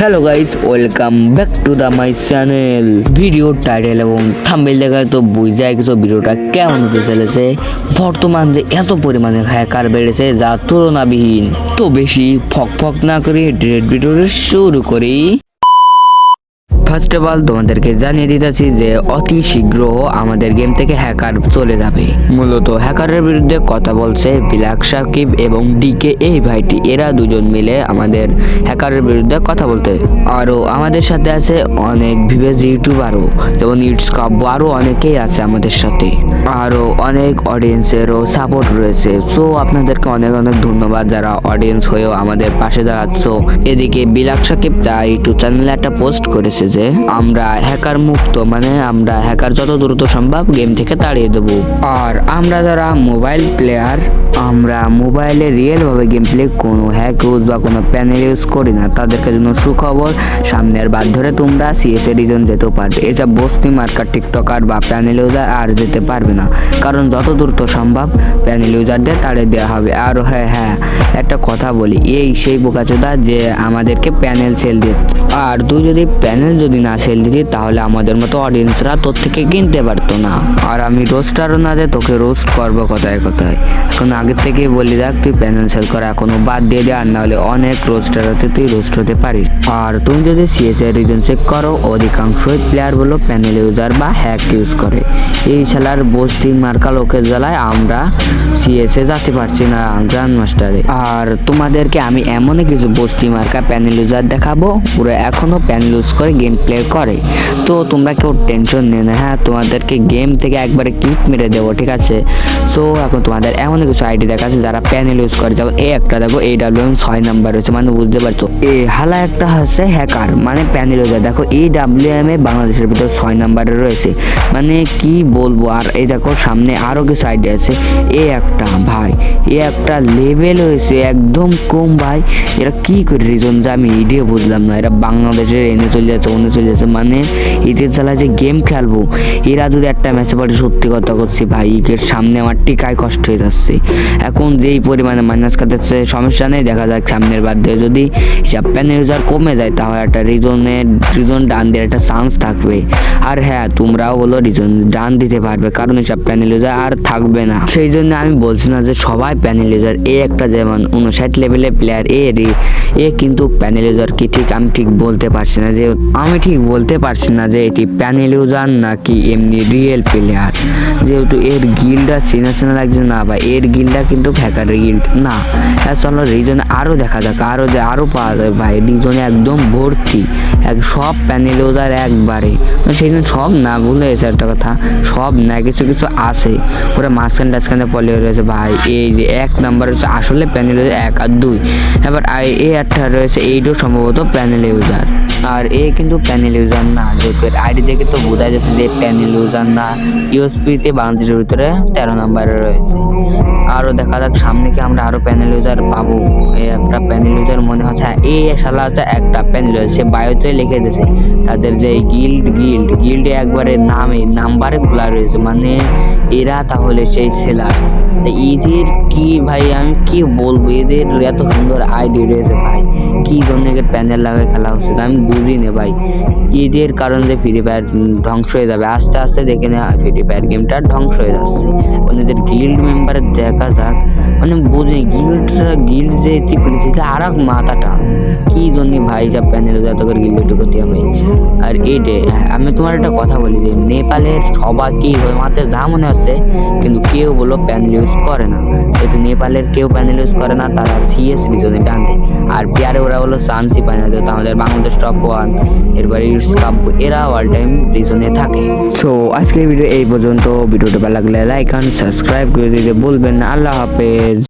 Hello guys, welcome back to the my channel. Video title এবং thumbnail দেখে তো বুঝে গেছো ভিডিওটা কেমন হতে চলেছে। বর্তমান যে এত পরিমাণে হ্যাকার বেড়েছে যা তুলনাবিহীন। তো বেশি ফক না করে ডিরেক্ট ভিডিওটা শুরু করি। ফার্স্ট অফ অল তোমাদেরকে জানিয়ে দিতেছি যে অতি শীঘ্র আমাদের গেম থেকে হ্যাকার চলে যাবে। মূলত হ্যাকারের বিরুদ্ধে কথা বলছে বিলাক সাকিব এবং ডিকে, এই ভাইটি এরা দুজন মিলে আমাদের হ্যাকারের বিরুদ্ধে কথা বলতে। আরও আমাদের সাথে আছে অনেক ভিভেজ ইউটিউবারও, যেমন ইটস কাব্য, আরও অনেকেই আছে আমাদের সাথে। আরও অনেক অডিয়েন্সেরও সাপোর্ট রয়েছে। সো আপনাদেরকে অনেক অনেক ধন্যবাদ যারা অডিয়েন্স হয়েও আমাদের পাশে দাঁড়াচ্ছ। এদিকে বিলাক সাকিব তার ইউটিউব চ্যানেলে একটা পোস্ট করেছে যে আমরা হ্যাকার মুক্ত, মানে আমরা হ্যাকার যত দ্রুত সম্ভব গেম থেকে তাড়িয়ে দেবো। আর আমরা যারা মোবাইল প্লেয়ার, আমরা মোবাইলে রিয়েলভাবে গেম প্লে কোনো হ্যাক ইউজ বা কোনো প্যানেল ইউজ করি না, তাদেরকে জন্য সুখবর, সামনের বার ধরে তোমরা সিএসএ রিজন যেতেও পারবে। এসব বস্তি মার্কার টিকটকার বা প্যানেল ইউজার আর যেতে পারবে না, কারণ যত দ্রুত সম্ভব প্যানেল ইউজারদের তাড়িয়ে দেওয়া হবে। আর হ্যাঁ একটা কথা বলি, এই সেই বোকাচোদা যে আমাদেরকে প্যানেল সেল দিচ্ছে। আর তুই যদি প্যানেল যদি না সেল দিতি তাহলে আমাদের মতো অডিয়েন্সরা তোর থেকে কিনতে পারতো না। আর আমি রোস্টারও না যে তোকে রোস্ট করবো কথায় কথায়। এখন আগের থেকে বলি দেখ, তুই প্যানেল সেল করা এখনো বাদ দিয়ে দে, আর নাহলে অনেক রোস্টার হতে তুই রোস্ট হতে পারিস। আর তুমি যদি সিএসএ রিজন চেক করো, অধিকাংশই প্লেয়ার বলো প্যানেল ইউজার বা হ্যাক ইউজ করে। এই শালার বস্তি মার্কা লোকের জ্বালায় আমরা সিএসএ যেতে পারছি না গ্র্যান্ড মাস্টারে। আর তোমাদেরকে আমি এমন কিছু বস্তি মার্কা প্যানেল ইউজার দেখাবো, পুরো এখনো প্যানেল ইউজ করে গেম প্লে করে। তো তোমরা কেউ টেনশন নিও না, হ্যাঁ তোমাদেরকে গেম থেকে একবারে কিক মেরে দেবো, ঠিক আছে? সো এখন তোমাদের এমন কিছু আইডি দেখাচ্ছে যারা প্যানেল ইউজ করে। যেমন এই একটা দেখো, AWM 6 নাম্বার রয়েছে, মানে বুঝতে পারছো এই হালা একটা হচ্ছে হ্যাকার, মানে প্যানেল ইউজার। দেখো AWM এ বাংলাদেশের ভিতর 6 নাম্বারে রয়েছে, মানে কি বলবো। আর এই দেখো সামনে আরো কিছু আইডি আছে। এই একটা ভাই, এই একটা লেভেল হয়েছে একদম কম ভাই। এরা কি করে রিজন যে আমি এডিও বুঝলাম না। এরা বাংলাদেশের এনে চলে যাচ্ছে, অন্য চলে যাচ্ছে, মানে ঈদের জ্বালা যে গেম খেলবো। এরা যদি একটা ম্যাচে পারে, সত্যি কথা করছি ভাই, এর সামনে আমার টিকায় কষ্ট হয়ে যাচ্ছে। এখন যেই পরিমাণে মাইনাস কাটাচ্ছে সমস্যা নেই, দেখা যাক সামনের বাদ দিয়ে যদি হিসাব প্যানেল ইউজার কমে যায় তাহলে একটা রিজন ডান দিয়ে একটা চান্স থাকবে। আর হ্যাঁ তোমরাও বলো রিজন ডান দিতে পারবে, কারণ হিসাব প্যানেল ইউজার আর থাকবে না। সেই জন্য আমি বলছি না যে সবাই প্যানেল ইউজার। একটা যেমন 59 লেভেলের প্লেয়ার এ কিন্তু প্যানেল ইউজার কি ঠিক আমি ঠিক বলতে পারছি না, যে আমি ঠিক বলতে পারছি না যে এটি প্যানেল ইউজার নাকি এমনি রিয়েল প্লেয়ার, যেহেতু এর গিল্ডটা চেনা লাগছে না ভাই। এর গিল্ডটা কিন্তু হ্যাকারের গিল্ড না। হ্যাঁ চলো রিজনে আরও দেখা যাক, আরও পাওয়া যায় ভাই। রিজনে একদম ভর্তি, সব প্যানেল ইউজার একবারে, সেই জন্য সব না ভুলে গেছে একটা কথা, সব না কিছু কিছু আছে। ওরা মাঝখানে পলে রয়েছে ভাই। এই যে 1 নাম্বার হচ্ছে আসলে প্যানেল ইউজার 1 আর 2। এবার এই একটা রয়েছে, এইটাও সম্ভবত প্যানেল ইউজার। আর কিন্তু প্যানেল ইউজার না, যেহেতু আইডি দেখে তো বোঝা যাচ্ছে যে প্যানেল ইউজার না। ইউএসপিতে বাংলাদেশের ভিতরে 13 নম্বরে রয়েছে। আরও দেখা যাক সামনে কি আমরা আরও প্যানেল ইউজার পাবো। এই একটা প্যানেল ইউজার মনে হচ্ছে, এই শালা আছে একটা প্যানেল ইউজার, সে বায়োতে লিখে দিয়েছে তাদের যে গিল্ডে একবারে নাম্বারে খোলা রয়েছে, মানে এরা তাহলে সেই সেলার্স। এদের কি ভাই আমি কি বলবো, এদের এত সুন্দর আইডি রয়েছে ভাই, কি জন্য এদের প্যানেল লাগায় খেলা হচ্ছে আমি বুঝি না ভাই। এদের কারণ যে ফ্রি ফায়ার ধ্বংস হয়ে যাবে আস্তে আস্তে, দেখে না ফ্রি ফায়ার গেমটা ধ্বংস হয়ে যাচ্ছে। এদের গিল্ড মেম্বার দেখা যাক, মানে বুঝি গিল্ড যে করেছে আর এক মাথাটা কি জন্য ভাই সব প্যানেল যত করে গিল্ড ঢুকতে হবে। আর আমি তোমার একটা কথা বলি যে নেপালের সবাই কি মাত্র যা মনে হচ্ছে, কিন্তু কেউ বলো প্যানেল ইউজ করে না। যেহেতু নেপালের কেউ প্যানেল ইউজ করে না, তারা সিএস রিজনে ডান দেয়। আর প্লেয়ারে ওরা হলো চান্সই পায় না, যেহেতু আমাদের বাংলাদেশ টপ 1, এরপরে ইটস কাব্য, এরা অল টাইম রিজনে থাকে। সো আজকের ভিডিও এই পর্যন্ত। ভিডিওটা ভালো লাগলে লাইক অ্যান্ড সাবস্ক্রাইব করে দিতে বলবেন না। আল্লাহ হাফেজ।